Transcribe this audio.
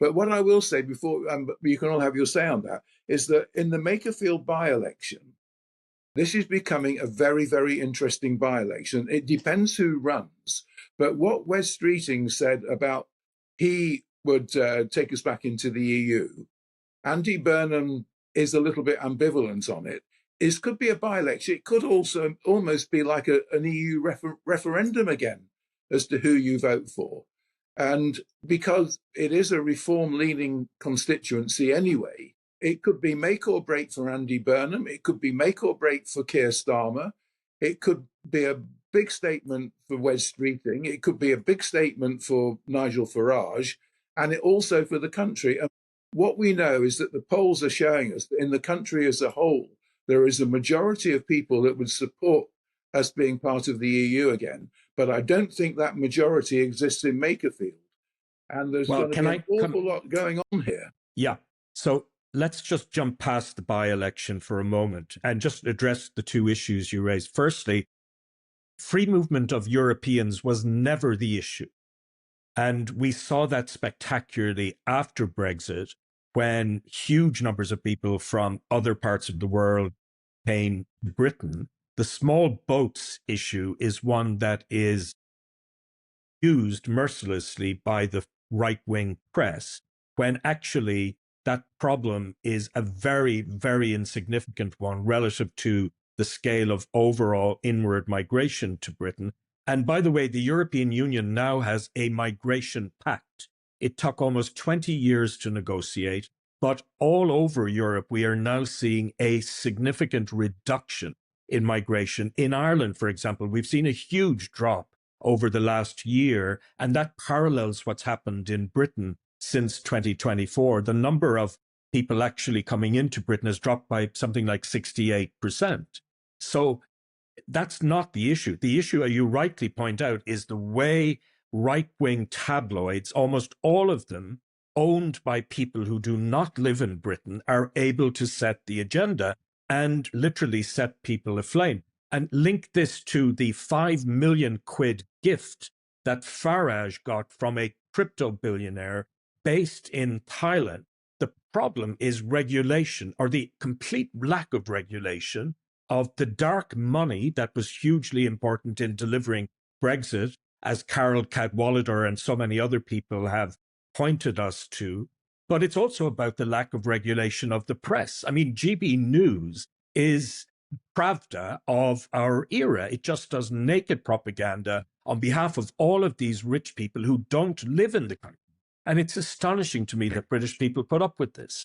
But what I will say before you can all have your say on that is that in the Makerfield by-election, this is becoming a very, very interesting by-election. It depends who runs. But what Wes Streeting said about he would take us back into the EU, Andy Burnham is a little bit ambivalent on it. This could be a by-election. It could also almost be like an EU referendum again as to who you vote for. And because it is a reform-leaning constituency anyway, it could be make or break for Andy Burnham. It could be make or break for Keir Starmer. It could be a big statement for Wes Streeting. It could be a big statement for Nigel Farage, and it also for the country. And what we know is that the polls are showing us that in the country as a whole, there is a majority of people that would support us being part of the EU again. But I don't think that majority exists in Makerfield. And there's going to be an awful lot going on here. Yeah. So let's just jump past the by-election for a moment and just address the two issues you raised. Firstly, free movement of Europeans was never the issue. And we saw that spectacularly after Brexit, when huge numbers of people from other parts of the world came to Britain. The small boats issue is one that is used mercilessly by the right-wing press, when actually that problem is a very, very insignificant one relative to the scale of overall inward migration to Britain. And by the way, the European Union now has a migration pact. It took almost 20 years to negotiate, but all over Europe, we are now seeing a significant reduction in migration. In Ireland, for example, we've seen a huge drop over the last year, and that parallels what's happened in Britain since 2024. The number of people actually coming into Britain has dropped by something like 68%. So that's not the issue. The issue, you rightly point out, is the way right-wing tabloids, almost all of them owned by people who do not live in Britain, are able to set the agenda and literally set people aflame. And link this to the 5 million quid gift that Farage got from a crypto billionaire based in Thailand. The problem is regulation, or the complete lack of regulation of the dark money that was hugely important in delivering Brexit, as Carol Cadwallader and so many other people have pointed us to. But it's also about the lack of regulation of the press. I mean, GB News is Pravda of our era. It just does naked propaganda on behalf of all of these rich people who don't live in the country. And it's astonishing to me that British people put up with this.